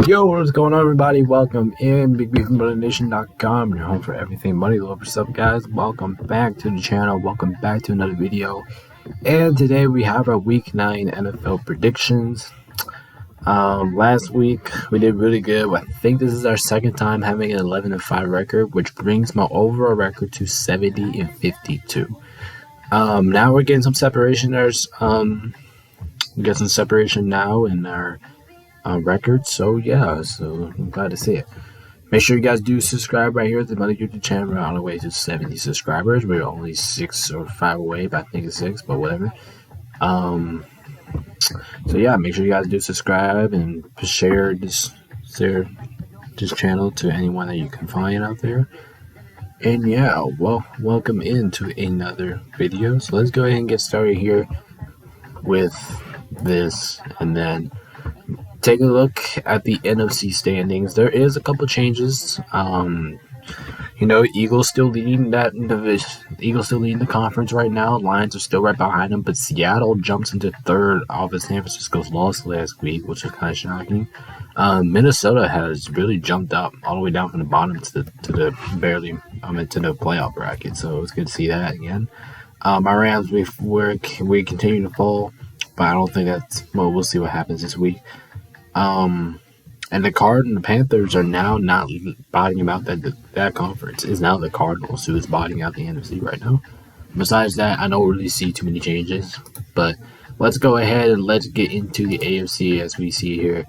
Yo, what's going on, everybody? Welcome in BigBeefandButterNation.com, your home for everything money. What's up, guys? Welcome back to the channel. Welcome back to another video. And today we have our Week 9 NFL predictions. Last week we did really good. I think this is our second time having an 11-5 record, which brings my overall record to 70-52. Now we're getting some separation. We got some separation now in our record, so I'm glad to see it. Make sure you guys do subscribe right here at the Money YouTube channel. We're on our way to 70 subscribers. We're only 6 or 5 away, but I think it's 6, but whatever. Make sure you guys do subscribe and share this channel to anyone that you can find out there. And welcome into another video. So let's go ahead and get started here with this, and then take a look at the NFC standings. There is a couple changes. Eagles still leading that division. Eagles still leading the conference right now. Lions are still right behind them, but Seattle jumps into third off of San Francisco's loss last week, which is kind of shocking. Minnesota has really jumped up all the way down from the bottom to the playoff bracket. So it's good to see that again. My Rams, we continue to fall, but I don't think we'll see what happens this week. And the Panthers are now not bottoming out that conference. It's now the Cardinals who is bottoming out the NFC right now. Besides that, I don't really see too many changes. But let's go ahead and let's get into the AFC as we see here.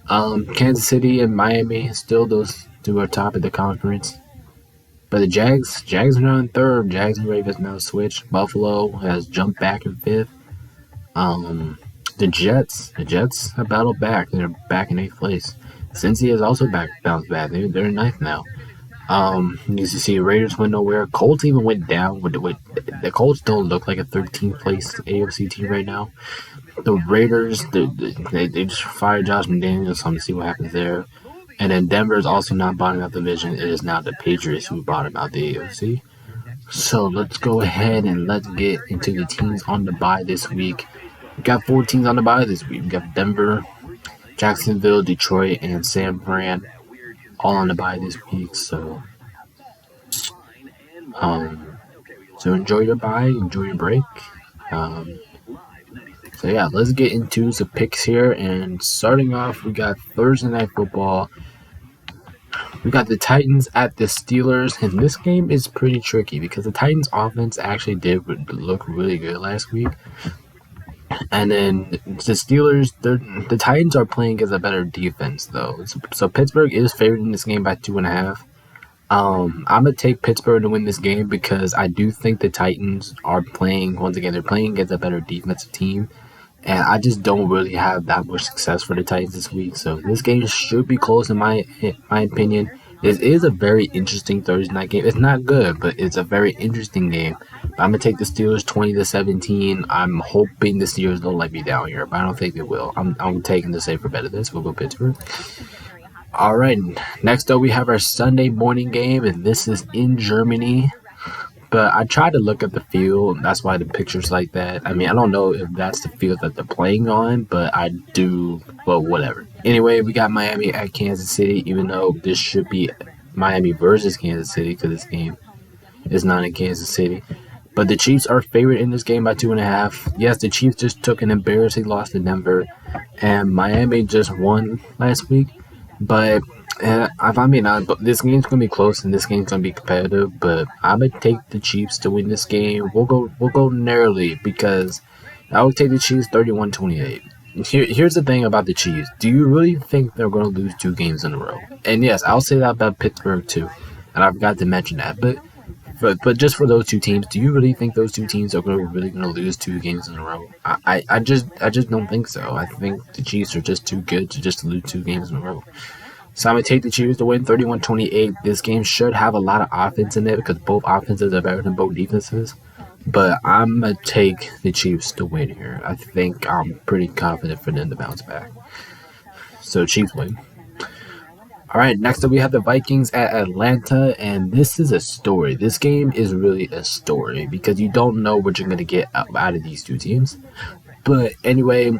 Kansas City and Miami still those two are top of the conference. But the Jags are now in third. Jags and Ravens now switched. Buffalo has jumped back in fifth. The Jets have battled back. They're back in 8th place. Cincy has also bounced back. They're in 9th now. You see Raiders went nowhere. Colts even went down. The Colts don't look like a 13th place AFC team right now. The Raiders, they just fired Josh McDaniels, so I'm going to see what happens there. And then Denver is also not bottoming out the division. It is now the Patriots who bottom out the AFC. So let's go ahead and let's get into the teams on the bye this week. We got 4 teams on the bye this week. We got Denver, Jacksonville, Detroit, and San Fran all on the bye this week. So enjoy your bye, enjoy your break. Let's get into some picks here. And starting off, we got Thursday Night Football. We got the Titans at the Steelers, and this game is pretty tricky because the Titans' offense actually did look really good last week. And then the Steelers, the Titans are playing as a better defense, though. So Pittsburgh is favored in this game by 2.5. I'm going to take Pittsburgh to win this game because I do think the Titans are playing, once again, they're playing against a better defensive team. And I just don't really have that much success for the Titans this week. So this game should be close in my opinion. This is a very interesting Thursday night game. It's not good, but it's a very interesting game. I'm going to take the Steelers 20-17. I'm hoping the Steelers don't let me down here, but I don't think they will. I'm taking the safer bet of this. We'll go Pittsburgh. All right, next up we have our Sunday morning game, and this is in Germany. But I tried to look at the field. That's why the picture's like that. I mean, I don't know if that's the field that they're playing on, but I do. Well, whatever. Anyway, we got Miami at Kansas City, even though this should be Miami versus Kansas City because this game is not in Kansas City. But the Chiefs are favored in this game by 2.5. Yes, the Chiefs just took an embarrassing loss to Denver, and Miami just won last week. But this game's gonna be close and this game's gonna be competitive. But I'm gonna take the Chiefs to win this game. We'll go narrowly because I will take the Chiefs 31-28. Here's the thing about the Chiefs. Do you really think they're gonna lose 2 games in a row? And yes, I'll say that about Pittsburgh too. And I forgot to mention that. But just for those 2 teams, do you really think those 2 teams are really gonna lose 2 games in a row? I just don't think so. I think the Chiefs are just too good to just lose 2 games in a row. So I'm going to take the Chiefs to win 31-28. This game should have a lot of offense in it because both offenses are better than both defenses. But I'm going to take the Chiefs to win here. I think I'm pretty confident for them to bounce back. So Chiefs win. All right, next up we have the Vikings at Atlanta, and this is a story. This game is really a story because you don't know what you're going to get out of these 2 teams. But anyway,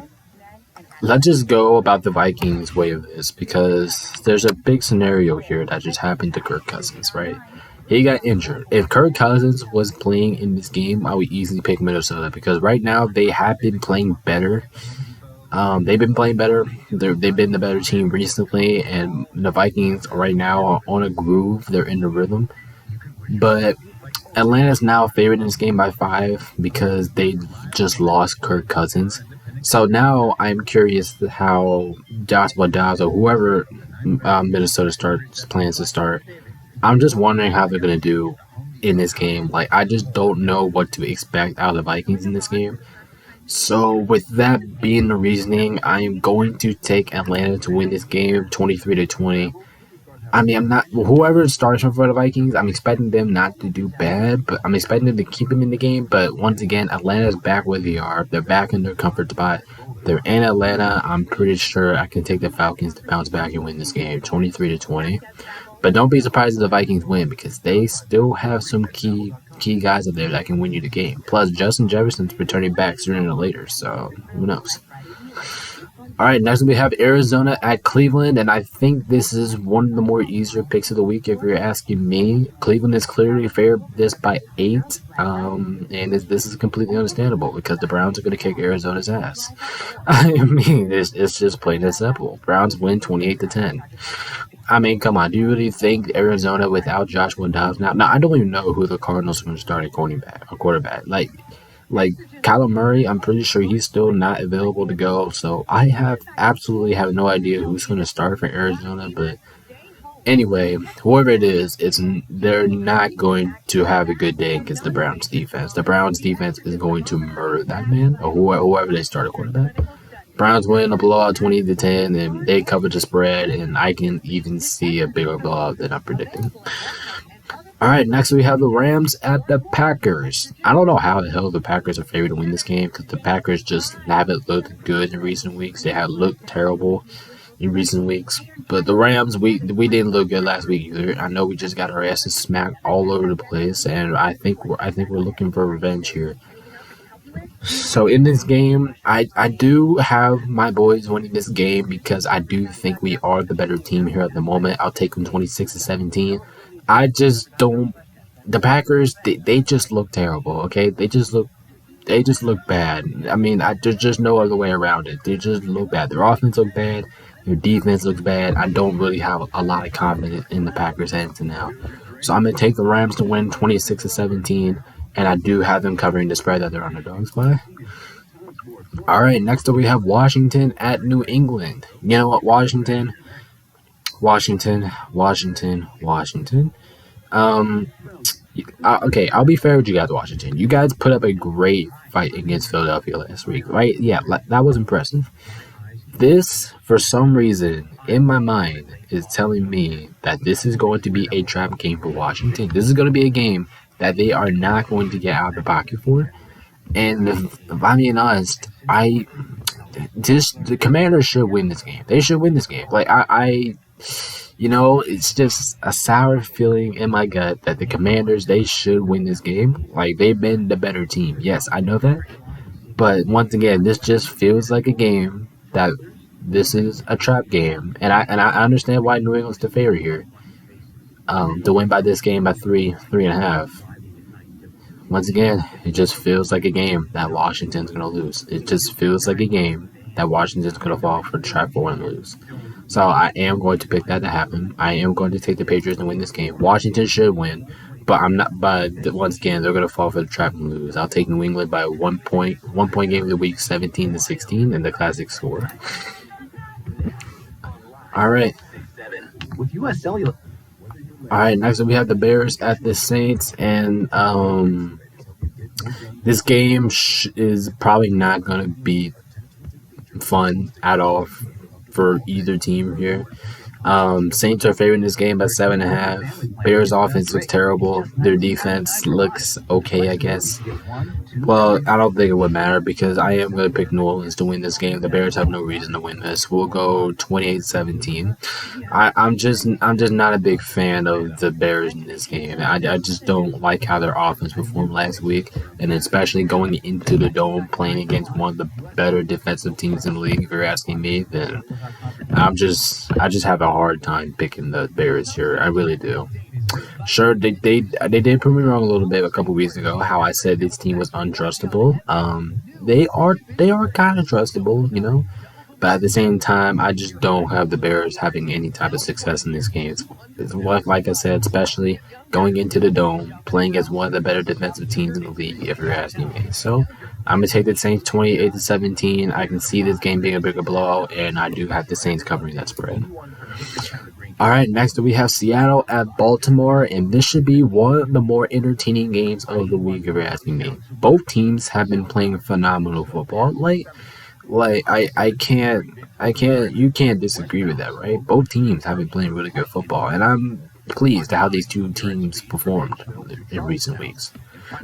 let's just go about the Vikings' way of this because there's a big scenario here that just happened to Kirk Cousins, right? He got injured. If Kirk Cousins was playing in this game, I would easily pick Minnesota because right now they have been playing better. They've been playing better. They've been the better team recently, and the Vikings right now are on a groove. They're in the rhythm. But Atlanta's now favored in this game by 5 because they just lost Kirk Cousins. So now I'm curious how Joshua Dobbs or whoever Minnesota plans to start. I'm just wondering how they're gonna do in this game. Like I just don't know what to expect out of the Vikings in this game. So with that being the reasoning, I am going to take Atlanta to win this game 23-20. I mean, I'm not whoever starts for the Vikings. I'm expecting them not to do bad, but I'm expecting them to keep them in the game. But once again, Atlanta's back where they are. They're back in their comfort spot. They're in Atlanta. I'm pretty sure I can take the Falcons to bounce back and win this game, 23-20. But don't be surprised if the Vikings win because they still have some key guys up there that can win you the game. Plus, Justin Jefferson's returning back sooner than later, so who knows? All right, next we have Arizona at Cleveland, and I think this is one of the more easier picks of the week if you're asking me. Cleveland is clearly favored this by 8, and this is completely understandable because the Browns are going to kick Arizona's ass. I mean, it's just plain and simple. Browns win 28-10. I mean, come on. Do you really think Arizona without Joshua Dobbs now? Now, I don't even know who the Cardinals are going to start at quarterback. Like Kyler Murray, I'm pretty sure he's still not available to go. So I absolutely have no idea who's going to start for Arizona. But anyway, whoever it is, they're not going to have a good day against the Browns defense. The Browns defense is going to murder that man or whoever they start at quarterback. Browns win a blowout 20-10, and they cover the spread, and I can even see a bigger blowout than I'm predicting. All right, next we have the Rams at the Packers. I don't know how the hell the Packers are favored to win this game because the Packers just haven't looked good in recent weeks. They have looked terrible in recent weeks. But the Rams, we didn't look good last week either. I know we just got our asses smacked all over the place, and I think we're looking for revenge here. So in this game, I do have my boys winning this game because I do think we are the better team here at the moment. I'll take them 26-17. I just don't. The Packers, they just look terrible. Okay, they just look bad. I mean, there's just no other way around it. They just look bad. Their offense looks bad. Their defense looks bad. I don't really have a lot of confidence in the Packers heading to now. So I'm gonna take the Rams to win 26-17. And I do have them covering the spread that they're underdogs by. All right, next up we have Washington at New England. You know what, Washington. Okay, I'll be fair with you guys, Washington. You guys put up a great fight against Philadelphia last week, right? Yeah, that was impressive. This, for some reason, in my mind, is telling me that this is going to be a trap game for Washington. This is going to be a game that they are not going to get out of the pocket for. And if I'm being honest, the Commanders should win this game. They should win this game. Like it's just a sour feeling in my gut that the Commanders, they should win this game. Like they've been the better team. Yes, I know that. But once again, this just feels like a game that this is a trap game. And I understand why New England's the favorite here. To win by this game by 3.5. Once again, it just feels like a game that Washington's going to lose. It just feels like a game that Washington's going to fall for the trap for and lose. So I am going to pick that to happen. I am going to take the Patriots to win this game. Washington should win, but I'm not. But once again, they're going to fall for the trap and lose. I'll take New England by 1 point. 1 point game of the week, 17-16, and the classic score. All right. With U.S. Cellular. All right, next we have the Bears at the Saints, and this game is probably not going to be fun at all for either team here. Saints are favoring this game by 7.5. Bears offense looks terrible. Their defense looks okay, I guess. Well, I don't think it would matter because I am going to pick New Orleans to win this game. The Bears have no reason to win this. We'll go 28-17. I'm just not a big fan of the Bears in this game. I just don't like how their offense performed last week, and especially going into the dome playing against one of the better defensive teams in the league. If you're asking me, then I just have a hard time picking the Bears here. I really do. Sure, they did prove me wrong a little bit a couple weeks ago. How I said this team was untrustable. They are kind of trustable, but at the same time, I just don't have the Bears having any type of success in this game. It's like I said, especially going into the dome, playing as one of the better defensive teams in the league. If you're asking me, so I'm gonna take the Saints 28-17. I can see this game being a bigger blowout, and I do have the Saints covering that spread. All right, next we have Seattle at Baltimore, and this should be one of the more entertaining games of the week, if you're asking me. Both teams have been playing phenomenal football. You can't disagree with that, right? Both teams have been playing really good football, and I'm pleased at how these two teams performed in recent weeks.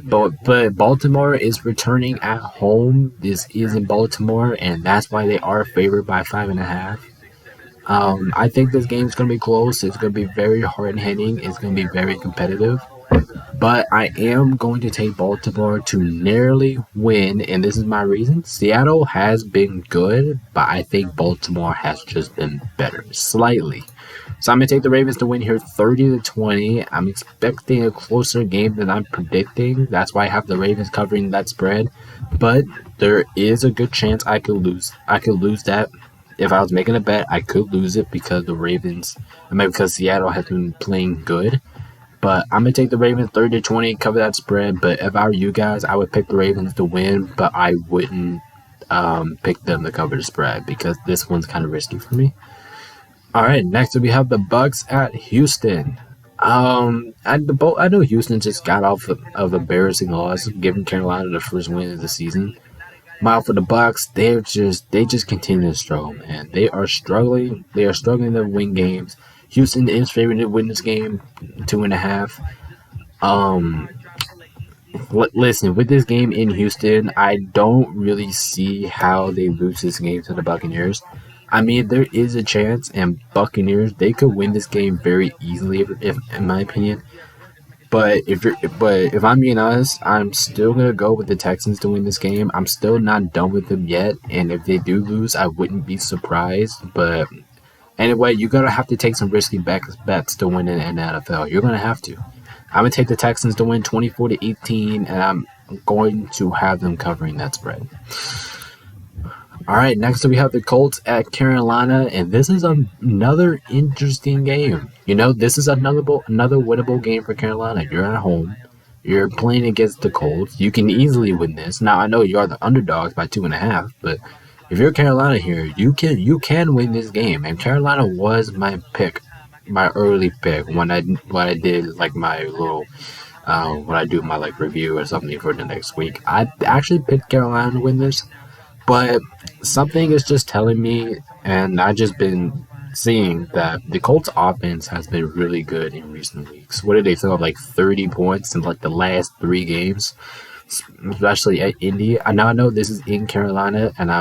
But Baltimore is returning at home. This is in Baltimore, and that's why they are favored by 5.5. I think this game's going to be close. It's going to be very hard hitting. It's going to be very competitive. But I am going to take Baltimore to narrowly win, and this is my reason. Seattle has been good, but I think Baltimore has just been better, slightly. So I'm going to take the Ravens to win here 30-20. I'm expecting a closer game than I'm predicting. That's why I have the Ravens covering that spread. But there is a good chance I could lose. I could lose that. If I was making a bet, I could lose it because because Seattle has been playing good. But I'm going to take the Ravens 30-20, cover that spread. But if I were you guys, I would pick the Ravens to win, but I wouldn't pick them to cover the spread because this one's kind of risky for me. All right, next we have the Bucks at Houston. I know Houston just got off of embarrassing loss, giving Carolina the first win of the season. While for the Bucks, they just continue to struggle, man. They are struggling. They are struggling to win games. Houston is favored to win this game, 2.5. Listen, with this game in Houston, I don't really see how they lose this game to the Buccaneers. I mean, there is a chance, and Buccaneers, they could win this game very easily, if in my opinion. But if I'm being honest, I'm still gonna go with the Texans to win this game. I'm still not done with them yet, and if they do lose, I wouldn't be surprised. But anyway, you're gonna have to take some risky bets to win in the NFL. You're gonna have to. I'm gonna take the Texans to win 24-18, and I'm going to have them covering that spread. All right, next we have the Colts at Carolina, and this is another interesting game. This is another winnable game for Carolina. You're at home. You're playing against the Colts. You can easily win this. Now, I know you are the underdogs by 2.5, but if you're Carolina here, you can win this game. And Carolina was my pick, my early pick when I did like my little when I do my like review or something for the next week. I actually picked Carolina to win this. But something is just telling me, and I've just been seeing that the Colts offense has been really good in recent weeks. What did they throw up, like 30 points in like the last 3 games, especially at Indy? I know this is in Carolina, and I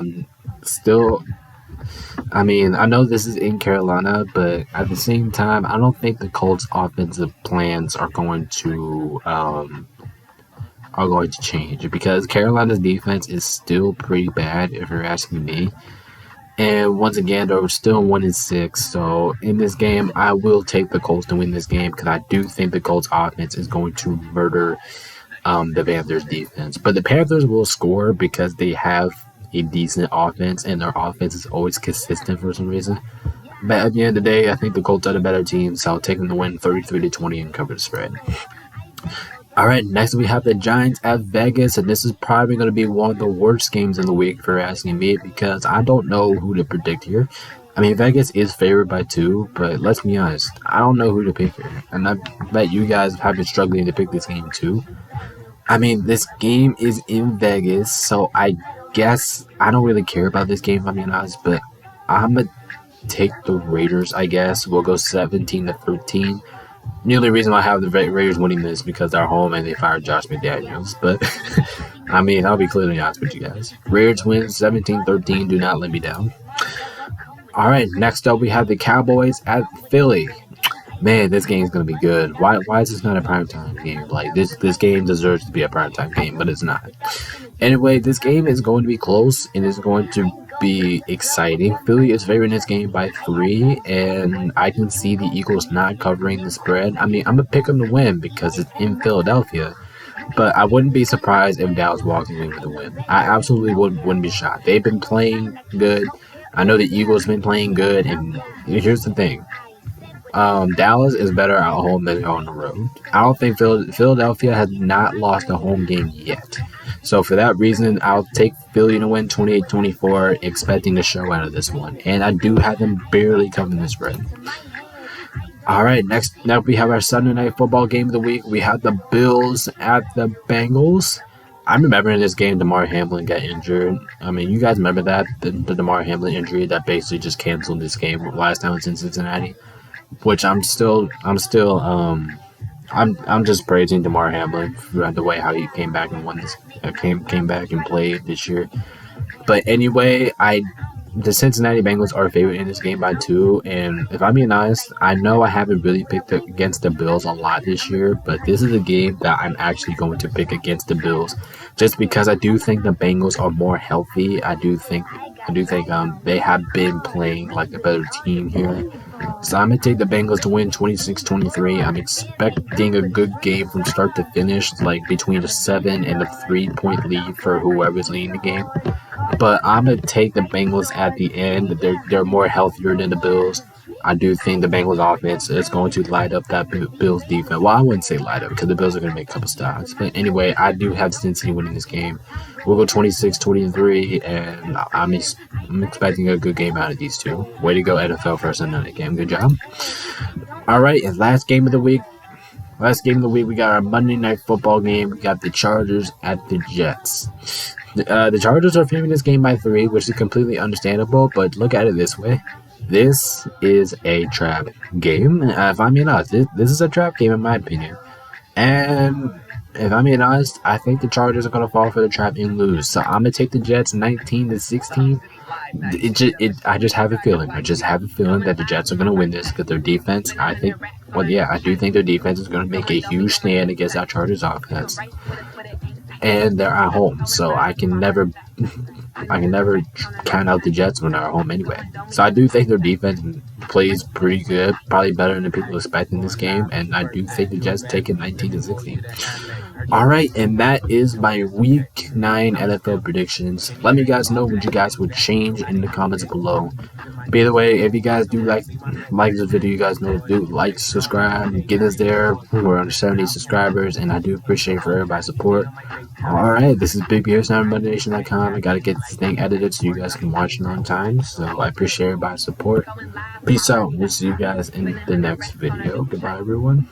know this is in Carolina, but at the same time, I don't think the Colts offensive plans are going to change because Carolina's defense is still pretty bad, if you're asking me. And once again, they're still 1-6. So in this game, I will take the Colts to win this game because I do think the Colts offense is going to murder the Panthers defense. But the Panthers will score because they have a decent offense, and their offense is always consistent for some reason. But at the end of the day, I think the Colts are the better team, so I'll take them to win 33-20 and cover the spread. All right, next we have the Giants at Vegas, and this is probably going to be one of the worst games of the week if you're asking me because I don't know who to predict here. I mean, Vegas is favored by 2, but let's be honest, I don't know who to pick here, and I bet you guys have been struggling to pick this game too. I mean, this game is in Vegas, so I guess I don't really care about this game, if I'm being honest, but I'm take the Raiders, I guess. We'll go 17-13. The only reason why I have the Raiders winning this is because they're home and they fired Josh McDaniels. But, I mean, I'll be clearly honest with you guys. Raiders win 17-13. Do not let me down. All right, next up we have the Cowboys at Philly. Man, this game is going to be good. Why is this not a primetime game? Like, this game deserves to be a primetime game, but it's not. Anyway, this game is going to be close and it's going to be exciting. Philly is favoring this game by 3, and I can see the Eagles not covering the spread. I mean, I'm going to pick them to win because it's in Philadelphia, but I wouldn't be surprised if Dallas walks away with a win. I absolutely wouldn't be shocked. They've been playing good. I know the Eagles been playing good, and here's the thing. Dallas is better at home than on the road. I don't think Philadelphia has not lost a home game yet. So for that reason, I'll take Philly to win 28-24, expecting the show out of this one. And I do have them barely covering the spread. All right, next up we have our Sunday Night Football game of the week. We have the Bills at the Bengals. I'm remembering this game, Damar Hamlin got injured. I mean, you guys remember that? The Damar Hamlin injury that basically just canceled this game last time it was in Cincinnati. Which I'm just praising Damar Hamlin for the way how he came back and won this, came back and played this year. But anyway, the Cincinnati Bengals are favored in this game by 2, and if I'm being honest, I know I haven't really picked against the Bills a lot this year, but this is a game that I'm actually going to pick against the Bills, just because I do think the Bengals are more healthy. I do think they have been playing like a better team here. So I'm going to take the Bengals to win 26-23. I'm expecting a good game from start to finish, like between a 7 and a 3-point lead for whoever's leading the game. But I'm going to take the Bengals at the end. They're more healthier than the Bills. I do think the Bengals offense is going to light up that Bills defense. Well, I wouldn't say light up because the Bills are going to make a couple stops. But anyway, I do have Cincinnati winning this game. We'll go 26-23, and I'm expecting a good game out of these two. Way to go, NFL, for a Sunday night game. Good job. All right, and last game of the week, we got our Monday Night Football game. We got the Chargers at the Jets. The Chargers are favoring this game by 3, which is completely understandable, but look at it this way. This is a trap game. If I'm being honest, this is a trap game in my opinion. And if I'm being honest, I think the Chargers are going to fall for the trap and lose. So I'm going to take the Jets 19-16. I just have a feeling. I just have a feeling that the Jets are going to win this because their defense, I do think their defense is going to make a huge stand against that Chargers offense. And they're at home, so I can never count out the Jets when they're at home anyway. So I do think their defense plays pretty good, probably better than people expect in this game, and I do think the Jets take it 19-16. All right, and that is my Week 9 NFL predictions. Let me guys know what you guys would change in the comments below. By the way, if you guys do like this video, you guys know to do like, subscribe, get us there. We're under 70 subscribers, and I do appreciate for everybody's support. All right, this is Big Bears on MondayNation.com. I gotta get this thing edited so you guys can watch it on time. So I appreciate everybody's support. Peace out. We'll see you guys in the next video. Goodbye, everyone.